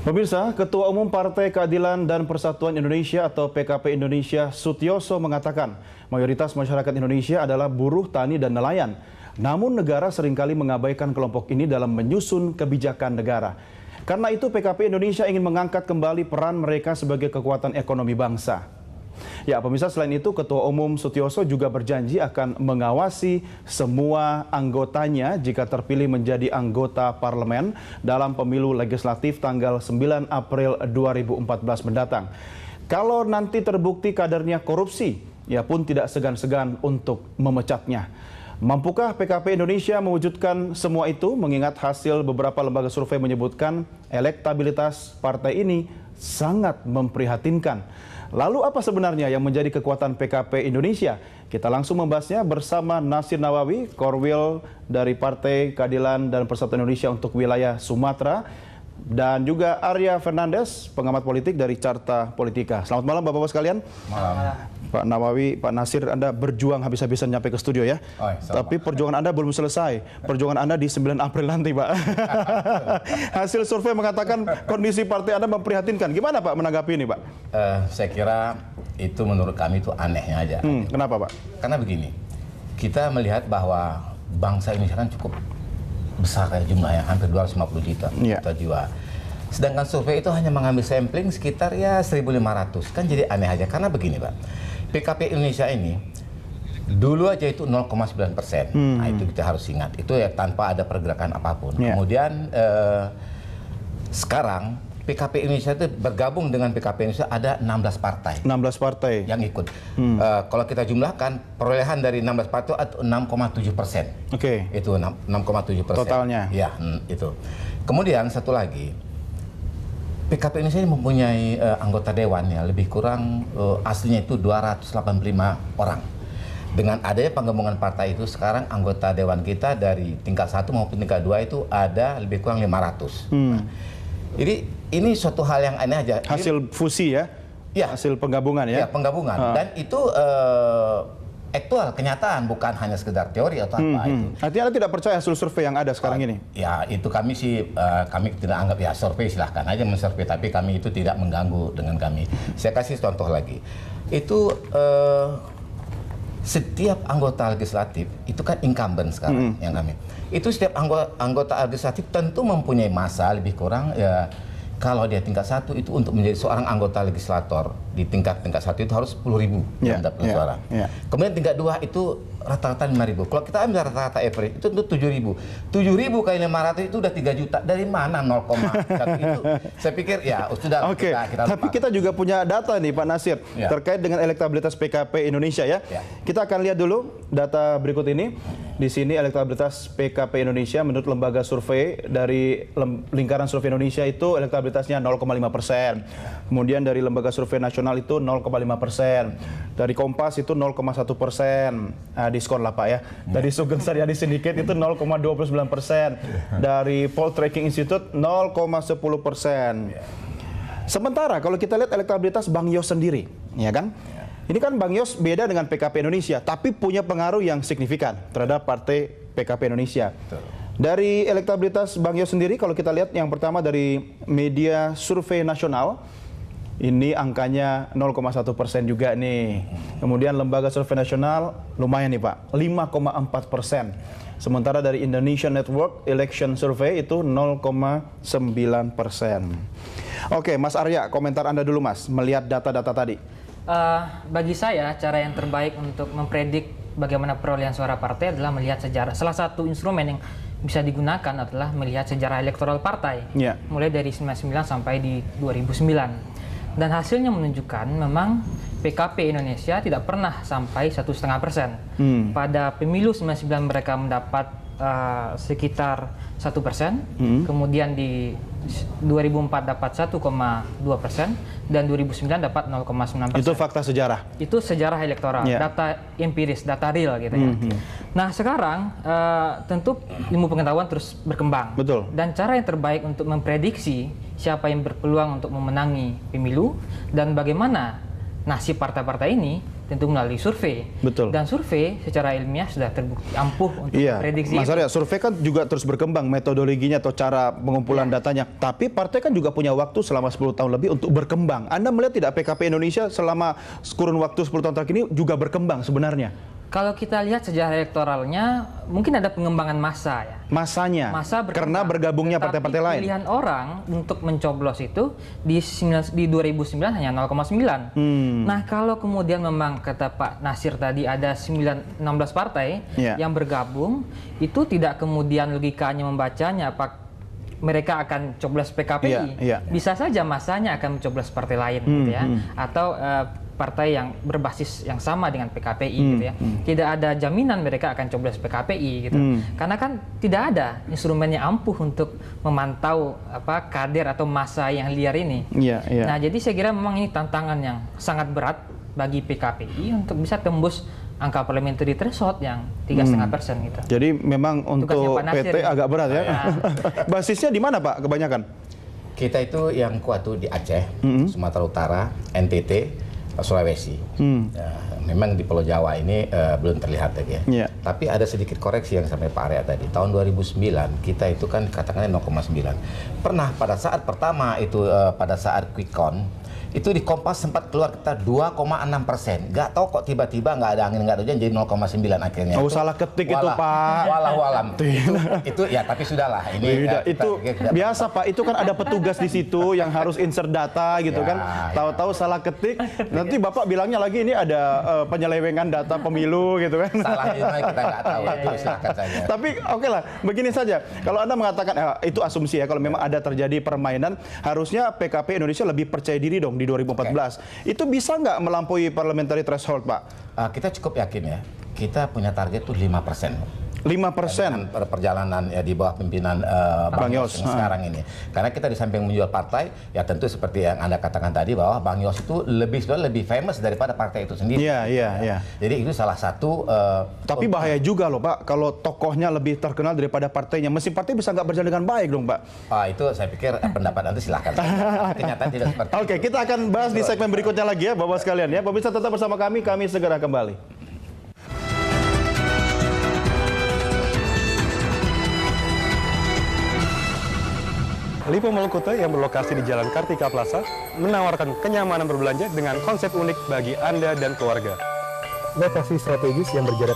Pemirsa, Ketua Umum Partai Keadilan dan Persatuan Indonesia atau PKP Indonesia Sutioso mengatakan mayoritas masyarakat Indonesia adalah buruh, tani, dan nelayan. Namun negara seringkali mengabaikan kelompok ini dalam menyusun kebijakan negara. Karena itu PKP Indonesia ingin mengangkat kembali peran mereka sebagai kekuatan ekonomi bangsa. Ya, pemirsa, selain itu Ketua Umum Sutioso juga berjanji akan mengawasi semua anggotanya jika terpilih menjadi anggota parlemen dalam pemilu legislatif tanggal 9 April 2014 mendatang. Kalau nanti terbukti kadernya korupsi, ia pun tidak segan-segan untuk memecatnya. Mampukah PKP Indonesia mewujudkan semua itu mengingat hasil beberapa lembaga survei menyebutkan elektabilitas partai ini sangat memprihatinkan. Lalu apa sebenarnya yang menjadi kekuatan PKP Indonesia? Kita langsung membahasnya bersama Nasir Nawawi, Korwil dari Partai Keadilan dan Persatuan Indonesia untuk wilayah Sumatera, dan juga Arya Fernandes, pengamat politik dari Carta Politika. Selamat malam Bapak-Bapak sekalian. Malam. Pak Nawawi, Pak Nasir, Anda berjuang habis-habisan nyampe ke studio ya. Tapi perjuangan Anda belum selesai. Perjuangan Anda di 9 April nanti, Pak. Hasil survei mengatakan kondisi partai Anda memprihatinkan. Gimana Pak menanggapi ini, Pak? Saya kira itu menurut kami itu anehnya aja. Kenapa, Pak? Karena begini, kita melihat bahwa bangsa Indonesia kan cukup besar kayak jumlahnya, hampir 250 juta jiwa. Sedangkan survei itu hanya mengambil sampling sekitar ya 1.500. Kan jadi aneh aja. Karena begini, Pak. PKP Indonesia ini dulu aja itu 0,9%. Nah, itu kita harus ingat. Itu ya tanpa ada pergerakan apapun. Kemudian sekarang PKP Indonesia itu bergabung dengan PKP Indonesia ada 16 partai. 16 partai yang ikut. Kalau kita jumlahkan perolehan dari 16 partai itu 6,7%. Oke. Itu 6,7%. Totalnya. Ya, itu. Kemudian satu lagi, PKP Indonesia ini mempunyai anggota dewan ya lebih kurang aslinya itu 285 orang. Dengan adanya penggabungan partai itu sekarang anggota dewan kita dari tingkat 1 maupun tingkat 2 itu ada lebih kurang 500. Jadi ini suatu hal yang aneh aja. Hasil fusi ya? Ya. Hasil penggabungan ya? Ya, penggabungan. Dan itu aktual, kenyataan, bukan hanya sekedar teori atau apa itu. Artinya Anda tidak percaya hasil survei yang ada sekarang ini? Ya, itu kami sih, kami tidak anggap ya survei, silahkan aja mensurvei, tapi kami itu tidak mengganggu dengan kami. Saya kasih contoh lagi. Itu setiap anggota legislatif, itu kan incumbent sekarang yang kami. Itu setiap anggota legislatif tentu mempunyai masa lebih kurang ya, kalau dia tingkat 1 itu untuk menjadi seorang anggota legislator di tingkat 1 itu harus 10.000 mendapatkan suara. Kemudian tingkat 2 itu rata-rata 5.000. Kalau kita ambil rata-rata average itu 7.000. 7.000 kali 500 itu udah 3 juta. Dari mana 0,1 itu? Saya pikir ya sudah. Oke. Tapi kita juga punya data nih Pak Nasir terkait dengan elektabilitas PKP Indonesia ya. Kita akan lihat dulu data berikut ini. Di sini elektabilitas PKP Indonesia menurut lembaga survei dari Lingkaran Survei Indonesia itu elektabilitasnya 0,5%. Kemudian dari lembaga survei nasional itu 0,5%. Dari Kompas itu 0,1%. Diskon lah Pak ya. Dari Sugeng Saryadi Syndicate itu 0,29%. Dari Poll Tracking Institute 0,10%. Sementara kalau kita lihat elektabilitas Bang Yos sendiri, ya kan? Ini kan Bang Yos beda dengan PKP Indonesia, tapi punya pengaruh yang signifikan terhadap partai PKP Indonesia. Dari elektabilitas Bang Yos sendiri, kalau kita lihat yang pertama dari media survei nasional, ini angkanya 0,1% juga nih. Kemudian lembaga survei nasional lumayan nih Pak, 5,4%. Sementara dari Indonesian Network Election Survey itu 0,9%. Oke, Mas Arya, komentar Anda dulu Mas, melihat data-data tadi. Bagi saya, cara yang terbaik untuk mempredik bagaimana perolehan suara partai adalah melihat sejarah. Salah satu instrumen yang bisa digunakan adalah melihat sejarah elektoral partai, mulai dari 99 sampai di 2009. Dan hasilnya menunjukkan memang PKP Indonesia tidak pernah sampai 1,5%. Pada pemilu 99 mereka mendapat sekitar 1%, kemudian di 2004 dapat 1,2%, dan 2009 dapat 0,9%. Itu fakta sejarah? Itu sejarah elektoral, data empiris, data real gitu ya. Nah sekarang tentu ilmu pengetahuan terus berkembang. Betul. Dan cara yang terbaik untuk memprediksi siapa yang berpeluang untuk memenangi pemilu dan bagaimana nasib partai-partai ini tentu melalui survei. Betul. Dan survei secara ilmiah sudah terbukti ampuh untuk prediksi. Mas Arya, survei kan juga terus berkembang metodologinya atau cara pengumpulan datanya. Tapi partai kan juga punya waktu selama 10 tahun lebih untuk berkembang. Anda melihat tidak PKP Indonesia selama kurun waktu 10 tahun terakhir ini juga berkembang sebenarnya? Kalau kita lihat sejarah elektoralnya, mungkin ada pengembangan massa ya. Masanya, karena bergabungnya partai-partai lain. Pilihan orang untuk mencoblos itu di 2009 hanya 0,9. Nah, kalau kemudian memang kata Pak Nasir tadi ada 16 partai yang bergabung, itu tidak kemudian logikanya membacanya apa mereka akan coblos PKPI. Bisa saja masanya akan mencoblos partai lain gitu ya. Atau partai yang berbasis yang sama dengan PKPI gitu ya. Tidak ada jaminan mereka akan coblos PKPI gitu. Karena kan tidak ada instrumen yang ampuh untuk memantau kader atau massa yang liar ini. Nah, jadi saya kira memang ini tantangan yang sangat berat bagi PKPI untuk bisa tembus angka parliamentary threshold yang 3,5% gitu. Jadi memang untuk PT agak berat ya. Basisnya di mana Pak kebanyakan? Kita itu yang kuat tuh di Aceh, Sumatera Utara, NTT, Sulawesi. Memang di Pulau Jawa ini belum terlihat lagi ya. Tapi ada sedikit koreksi yang sampai Pak Arya tadi. Tahun 2009 kita itu kan katakanlah 0,9. Pernah pada saat pertama itu pada saat quick count itu di Kompas sempat keluar kita 2,6%. Nggak tahu kok tiba-tiba nggak ada angin nggak ada hujan jadi 0,9 akhirnya. Oh, salah ketik itu Pak. Walau itu ya tapi sudahlah ini. Itu biasa Pak. Itu kan ada petugas di situ yang harus insert data gitu kan. Tahu-tahu salah ketik. Nanti Bapak bilangnya lagi ini ada penyelewengan data pemilu gitu kan. Salah kita nggak tahu. Itu silakan saja. Tapi oke lah, begini saja. Kalau Anda mengatakan itu asumsi ya. Kalau memang ada terjadi permainan, harusnya PKP Indonesia lebih percaya diri dong di 2014. Itu bisa nggak melampaui parliamentary threshold, Pak? Kita cukup yakin ya. Kita punya target tuh 5%. 5% perjalanan ya di bawah pimpinan Bang Yos sekarang ini. Karena kita di samping menjual partai, ya tentu seperti yang Anda katakan tadi bahwa Bang Yos itu lebih famous daripada partai itu sendiri. Iya. Jadi itu salah satu. Tapi bahaya juga loh Pak, kalau tokohnya lebih terkenal daripada partainya. Mesin partai bisa nggak berjalan dengan baik dong Pak? Itu saya pikir pendapat Anda silahkan. Kenyataan tidak seperti itu. Oke, kita akan bahas di segmen berikutnya lagi ya Bapak sekalian ya. Pemirsa tetap bersama kami segera kembali. Lipo Mall Kuta yang berlokasi di Jalan Kartika Plaza menawarkan kenyamanan berbelanja dengan konsep unik bagi Anda dan keluarga. Lokasi strategis yang berjarak